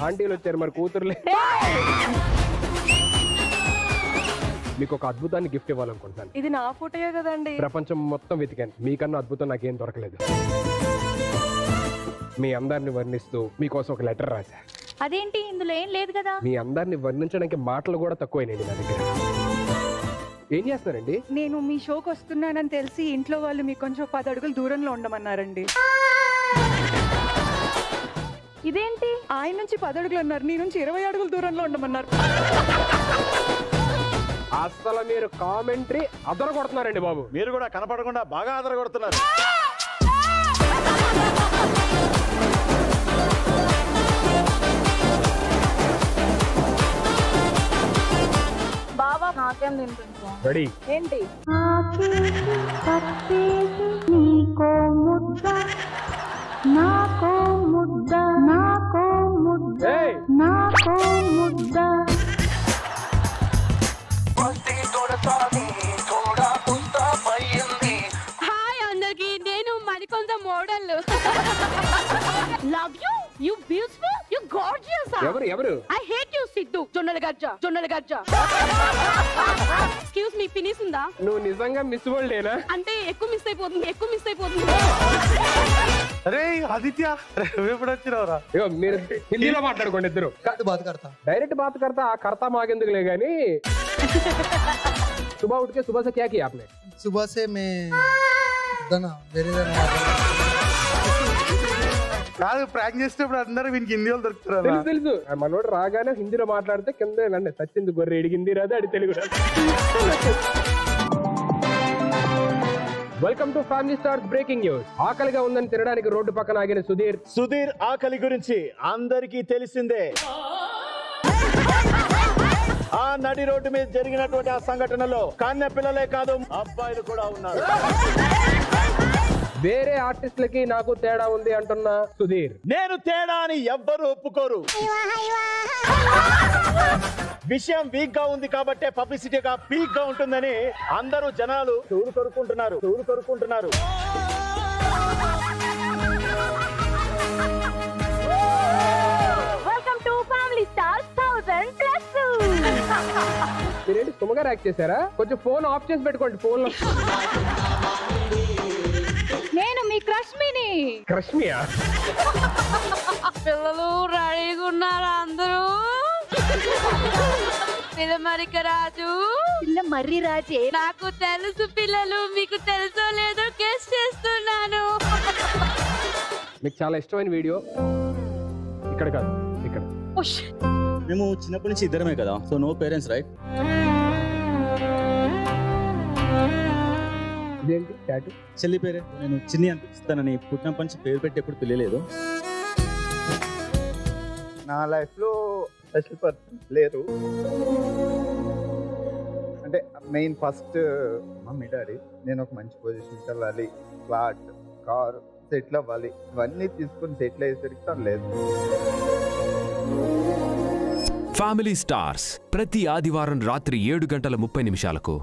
ఆంటీలు వచ్చారు మరి కూతురులే. మీకు ఒక అద్భుతాన్ని గిఫ్ట్ ఇవ్వాలనుకుంటున్నాను. ఇది నా ఫోటోయే కదండి. ప్రపంచం మొత్తం వెతికాను, మీకన్నా అద్భుతం నాకేం దొరకలేదు. మీ అందరిని వర్ణిస్తూ మీకోసం ఒక లెటర్ రాశా. అదేంటి, ఇందులో ఏం లేదు కదా? మీ అందరిని వర్ణించడానికి మాటలు కూడా తక్కువైనాయండి నా దగ్గర. ఏం చేస్తున్నారండి? నేను మీ షోకి వస్తున్నానని తెలిసి ఇంట్లో వాళ్ళు మీకు కొంచెం 10 అడుగులు దూరంలో ఉండమన్నారండి. ఇదేంటి? ఆయన నుంచి 10 అడుగులు అన్నారు, నీ నుంచి 20 అడుగులు దూరంలో ఉండమన్నారు. అసలు మీరు కామెంటరీ అదర కొడుతున్నారండి బాబు. మీరు కూడా కనపడకుండా బాగా అదర కొడుతున్నారు. బాబా నాకేం తింటుంటా? రెడీ? ఏంటి? హాయ్ అందరికి, నేను మరికొంత model. Love you, you beautiful, you gorgeous. ఎవరు? I hate you Siddhu. జొన్నల గజ్జ. ఎక్స్క్యూజ్ మీ, ఫినిష్ ఉందా? నువ్వు నిజంగా మిస్ వరల్డేనా? అంటే ఎక్కువ మిస్ అయిపోతుంది. అరే ఆదిత్య, ఎప్పుడు వచ్చినావురా? మీరు హిందీలో మాట్లాడుకోండి ఇద్దరు. డైరెక్ట్ బాత్ కర్తా, ఆ కర్తా మాకెందుకులే గానీ. सुबह उठ के सुबह से क्या किया आपने? सुबह से मैं కాదు, ప్రాంక్ చేసేటప్పుడు అందరూ వీనికి హిందీ వాళ్ళు దొరుకుతారు. తెలుసు మనోడు రాగానే హిందీలో మాట్లాడితే కింద నండి సచ్చింది గొర్రె ఇడికి హిందీ రాదు, అడి తెలుగు రాదు. Welcome to family stars breaking news. ఆకలిగా ఉందని తినడానికి రోడ్డు పక్కన ఆగిన సుధీర్ ఆకలి గురించి అందరికీ తెలిసిందే. ఆ నడి రోడ్డు మీద జరిగినటువంటి ఆ సంఘటనలో కన్నె పిల్లలే కాదు, అబ్బాయిలు కూడా ఉన్నారు. వేరే ఆర్టిస్టులకి నాకు తేడా ఉంది అంటున్న సుధీర్, నేను తేడా అని ఎవ్వరు ఒప్పుకోరు. విషయం వీక్ గా ఉంది కాబట్టి పబ్లిసిటీగా పీక్ గా ఉంటుందని అందరూ జనాలు చెవులు కొరుకుంటున్నారు. Welcome to family stars 1000+. మీరేంటి సుమగా యాక్ట్ చేశారా? కొంచెం ఫోన్ ఆఫ్ చేసి పెట్టుకోండి. ఫోన్ లో నేను మీ క్రష్మియా? పిల్లలు రెడీగా ఉన్నారా అందరూ? పిల్లమరిక రాజు, పిల్ల మర్రి రాజే. నాకు తెలుసు పిల్లలు, మీకు తెలుసో లేదో గెస్ చేస్తున్నాను. మీకు చాలా ఇష్టమైన వీడియో ఇక్కడ కాదు, ఇక్కడ. మేము చిన్నప్పటి నుంచి ఇద్దరమే కదా, సో నో పేరెంట్స్, రైట్? ఇదేంటి టాటూ? చెల్లి పేరే. నేను చిన్ని అనిపిస్తానని పుట్టినప్పటి నుంచి పేరు పెట్టి ఎప్పుడు పిల్లలేదు. నా లైఫ్లో స్పెషల్ పర్సన్ లేరు. అంటే మెయిన్ ఫస్ట్ మమ్మీ డాడీ. నేను ఒక మంచి పొజిషన్కి వెళ్ళాలి, ఫ్లాట్, కార్, సెటిల్ అవ్వాలి, ఇవన్నీ తీసుకుని సెటిల్ అయ్యేసరికి తను లేదు. ఫ్యామిలీ స్టార్స్ ప్రతి ఆదివారం రాత్రి 7:30 నిమిషాలకు